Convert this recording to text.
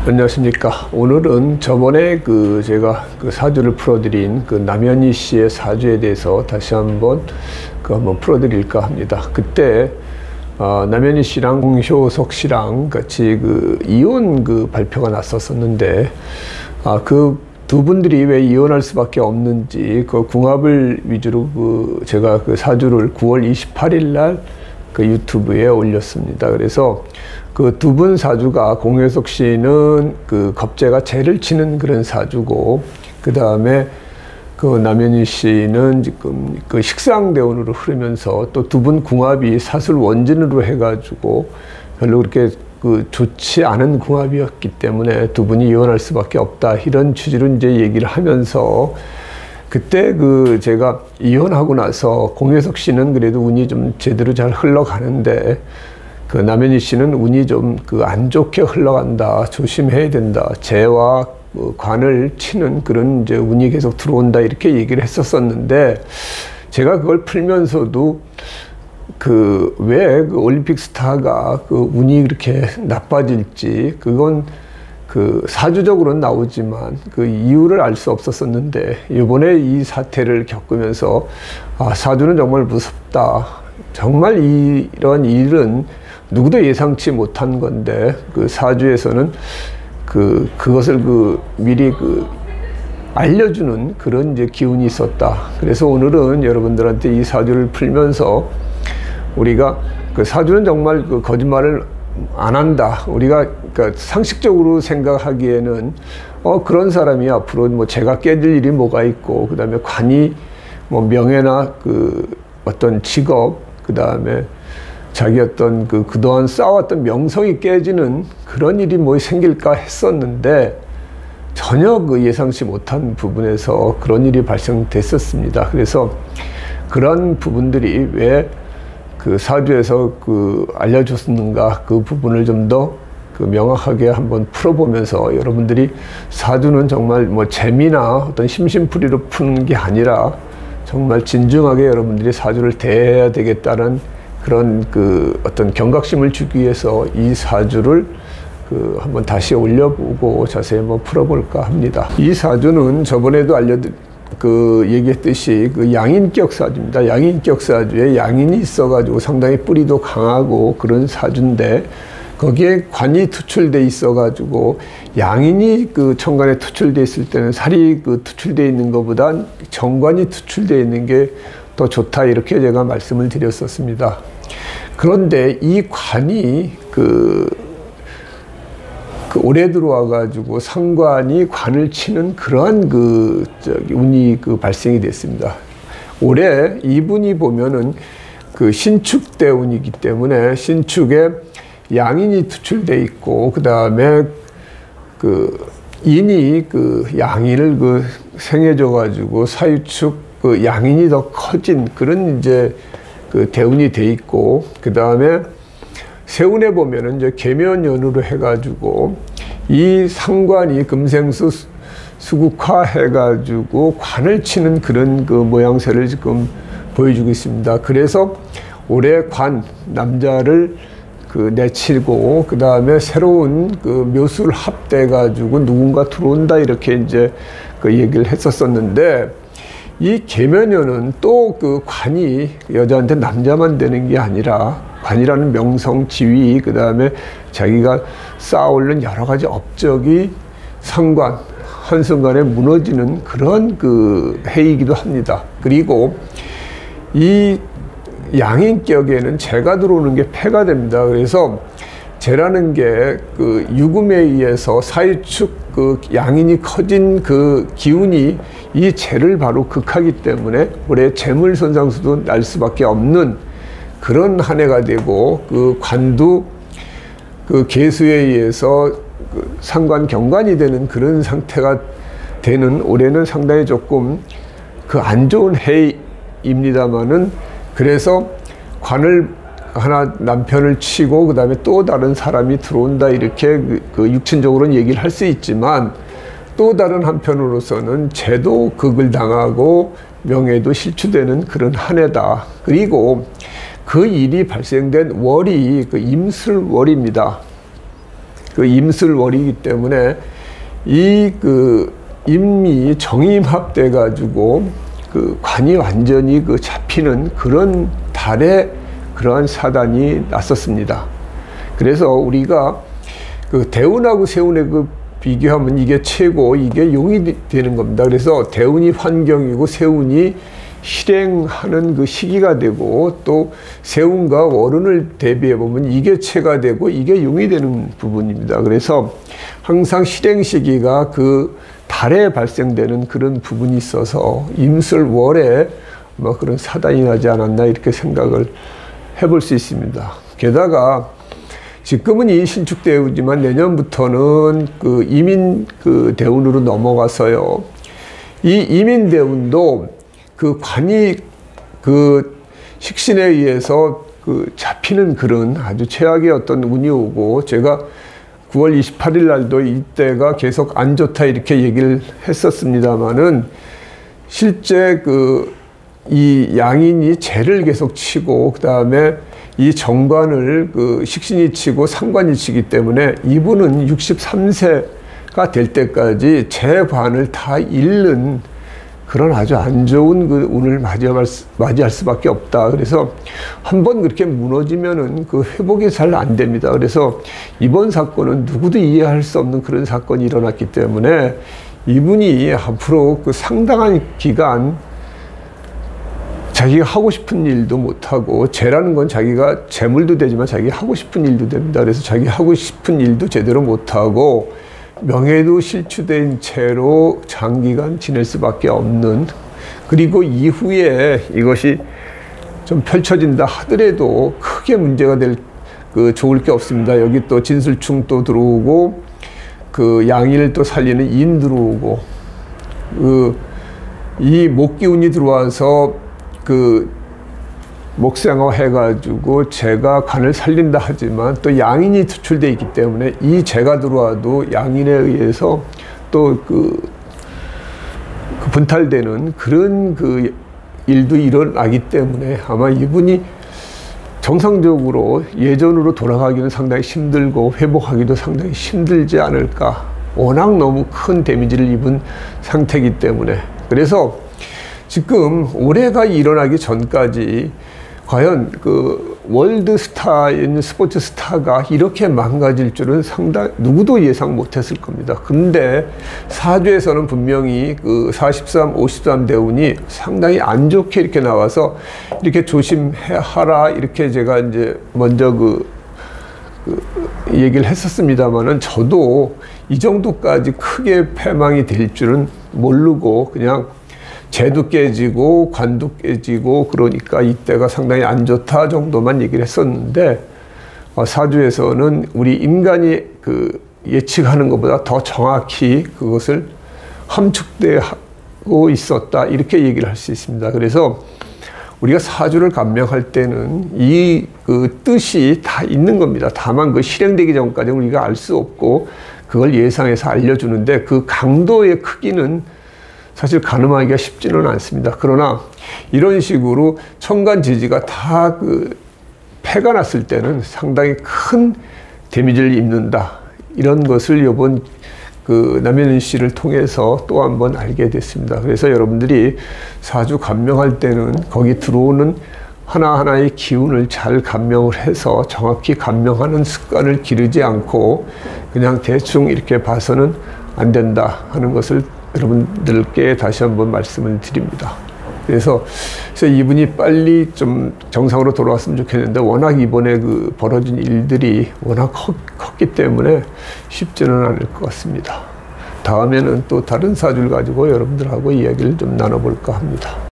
안녕하십니까. 오늘은 저번에 제가 사주를 풀어드린 남현희 씨의 사주에 대해서 다시 한번 풀어드릴까 합니다. 그때 남현희 씨랑 홍효석 씨랑 같이 이혼 발표가 났었는데 그 두 분들이 왜 이혼할 수밖에 없는지 궁합을 위주로 제가 사주를 9월 28일 날 유튜브에 올렸습니다. 그래서 그 두 분 사주가 홍효석 씨는 겁재가 재를 치는 그런 사주고, 그 다음에 남현희 씨는 지금 식상대운으로 흐르면서 또 두 분 궁합이 사술 원진으로 해가지고 별로 그렇게 좋지 않은 궁합이었기 때문에 두 분이 이혼할 수밖에 없다, 이런 취지로 이제 얘기를 하면서, 그때 제가 이혼하고 나서 홍효석 씨는 그래도 운이 좀 제대로 잘 흘러가는데 남현희 씨는 운이 좀 안 좋게 흘러간다, 조심해야 된다, 재와 관을 치는 그런 이제 운이 계속 들어온다, 이렇게 얘기를 했었었는데, 제가 그걸 풀면서도 왜 올림픽 스타가 운이 그렇게 나빠질지, 그건 사주적으로는 나오지만 이유를 알 수 없었었는데, 이번에 이 사태를 겪으면서 사주는 정말 무섭다, 정말 이런 일은 누구도 예상치 못한 건데 사주에서는 그것을 미리 알려주는 그런 이제 기운이 있었다. 그래서 오늘은 여러분들한테 이 사주를 풀면서 우리가 사주는 정말 거짓말을 안 한다, 우리가 상식적으로 생각하기에는 그런 사람이 앞으로 뭐 재가 깨질 일이 뭐가 있고, 그 다음에 관이 뭐 명예나 어떤 직업, 그 다음에 자기 어떤 그동안 쌓아왔던 명성이 깨지는 그런 일이 뭐 생길까 했었는데, 전혀 예상치 못한 부분에서 그런 일이 발생됐었습니다. 그래서 그런 부분들이 왜 사주에서 알려줬는가, 그 부분을 좀 더 명확하게 한번 풀어보면서, 여러분들이 사주는 정말 뭐 재미나 어떤 심심풀이로 푸는 게 아니라 정말 진중하게 여러분들이 사주를 대해야 되겠다는 그런 어떤 경각심을 주기 위해서 이 사주를 한번 다시 올려보고 자세히 한번 풀어볼까 합니다. 이 사주는 저번에도 얘기했듯이 양인격 사주입니다. 양인격 사주에 양인이 있어가지고 상당히 뿌리도 강하고 그런 사주인데, 거기에 관이 투출돼 있어가지고, 양인이 천간에 투출돼 있을 때는 살이 투출돼 있는 것보다 정관이 투출돼 있는 게 더 좋다, 이렇게 제가 말씀을 드렸었습니다. 그런데 이 관이 올해 들어와가지고 상관이 관을 치는 그러한 운이 발생이 됐습니다. 올해 이분이 보면은 신축대운이기 때문에 신축에 양인이 투출돼 있고, 그 다음에 인이 양인을 생해줘가지고 사유축 양인이 더 커진 그런 이제 대운이 돼 있고, 그 다음에 세운에 보면은 이제 계면연으로 해가지고 이 상관이 금생수 수국화 해가지고 관을 치는 그런 모양새를 지금 보여주고 있습니다. 그래서 올해 관 남자를 내치고, 그 다음에 새로운 묘술 합돼가지고 누군가 들어온다, 이렇게 이제 얘기를 했었었는데, 이 계면연은 또 관이 여자한테 남자만 되는 게 아니라, 관이라는 명성, 지위, 그 다음에 자기가 쌓아올린 여러 가지 업적이 상관, 한순간에 무너지는 그런 해이기도 합니다. 그리고 이 양인격에는 재가 들어오는 게 패가 됩니다. 그래서 재라는 게 유금에 의해서 사유축 양인이 커진 기운이 이 재를 바로 극하기 때문에 올해 재물 손상수도 날 수밖에 없는 그런 한 해가 되고, 관도 계수에 의해서 상관 경관이 되는 그런 상태가 되는 올해는 상당히 조금 안 좋은 해입니다만은, 그래서 관을 하나 남편을 치고 그 다음에 또 다른 사람이 들어온다, 이렇게 육친적으로는 얘기를 할 수 있지만, 또 다른 한편으로서는 재도 극을 당하고 명예도 실추되는 그런 한 해다. 그리고 그 일이 발생된 월이 임술월입니다. 그 임술월이기 때문에 이 그 임이 정임합돼 가지고 그 관이 완전히 그 잡히는 그런 달에 그러한 사단이 났었습니다. 그래서 우리가 그 대운하고 세운의 그 비교하면 이게 최고, 이게 용이 되는 겁니다. 그래서 대운이 환경이고 세운이 실행하는 그 시기가 되고, 또 세운과 월운을 대비해 보면 이게 체가 되고 이게 용이 되는 부분입니다. 그래서 항상 실행 시기가 그 달에 발생되는 그런 부분이 있어서 임술월에 뭐 그런 사단이 나지 않았나 이렇게 생각을 해볼 수 있습니다. 게다가 지금은 이 신축대우지만 내년부터는 그 이민 그 대운으로 넘어가서요. 이 이민 대운도 그 관이 그 식신에 의해서 그 잡히는 그런 아주 최악의 어떤 운이 오고, 제가 9월 28일 날도 이때가 계속 안 좋다 이렇게 얘기를 했었습니다만은 실제 그 이 양인이 재를 계속 치고, 그 다음에 이 정관을 그 식신이 치고 상관이 치기 때문에 이분은 63세가 될 때까지 재관을 다 잃는 그런 아주 안 좋은 그 운을 맞이할 수밖에 없다. 그래서 한번 그렇게 무너지면은 그 회복이 잘 안 됩니다. 그래서 이번 사건은 누구도 이해할 수 없는 그런 사건이 일어났기 때문에 이분이 앞으로 그 상당한 기간 자기가 하고 싶은 일도 못하고, 재라는 건 자기가 재물도 되지만 자기가 하고 싶은 일도 됩니다. 그래서 자기 하고 싶은 일도 제대로 못하고 명예도 실추된 채로 장기간 지낼 수밖에 없는, 그리고 이후에 이것이 좀 펼쳐진다 하더라도 크게 문제가 될 그 좋을 게 없습니다. 여기 또 진술충 또 들어오고, 그 양일을 또 살리는 인 들어오고, 그 이 목기운이 들어와서 그 목생화 해가지고 재가 관을 살린다 하지만 또 양인이 투출되어 있기 때문에 이 재가 들어와도 양인에 의해서 또 그 분탈되는 그런 그 일도 일어나기 때문에 아마 이분이 정상적으로 예전으로 돌아가기는 상당히 힘들고 회복하기도 상당히 힘들지 않을까. 워낙 너무 큰 데미지를 입은 상태이기 때문에. 그래서 지금 올해가 일어나기 전까지 과연 그 월드 스타인 스포츠 스타가 이렇게 망가질 줄은 누구도 예상 못했을 겁니다. 근데 사주에서는 분명히 그 43, 53 대운이 상당히 안 좋게 이렇게 나와서 이렇게 조심하라 이렇게 제가 이제 먼저 얘기를 했었습니다만은, 저도 이 정도까지 크게 패망이 될 줄은 모르고 그냥 재도 깨지고 관도 깨지고 그러니까 이때가 상당히 안 좋다 정도만 얘기를 했었는데, 사주에서는 우리 인간이 그 예측하는 것보다 더 정확히 그것을 함축되고 있었다 이렇게 얘기를 할 수 있습니다. 그래서 우리가 사주를 감명할 때는 이 그 뜻이 다 있는 겁니다. 다만 그 실행되기 전까지 우리가 알 수 없고 그걸 예상해서 알려주는데, 그 강도의 크기는 사실 가늠하기가 쉽지는 않습니다. 그러나 이런 식으로 천간지지가 다 그 패가 났을 때는 상당히 큰 데미지를 입는다. 이런 것을 이번 그 남현희 씨를 통해서 또 한 번 알게 됐습니다. 그래서 여러분들이 사주 감명할 때는 거기 들어오는 하나하나의 기운을 잘 감명을 해서 정확히 감명하는 습관을 기르지 않고 그냥 대충 이렇게 봐서는 안 된다 하는 것을 여러분들께 다시 한번 말씀을 드립니다. 그래서 이분이 빨리 좀 정상으로 돌아왔으면 좋겠는데, 워낙 이번에 그 벌어진 일들이 워낙 컸기 때문에 쉽지는 않을 것 같습니다. 다음에는 또 다른 사주를 가지고 여러분들하고 이야기를 좀 나눠볼까 합니다.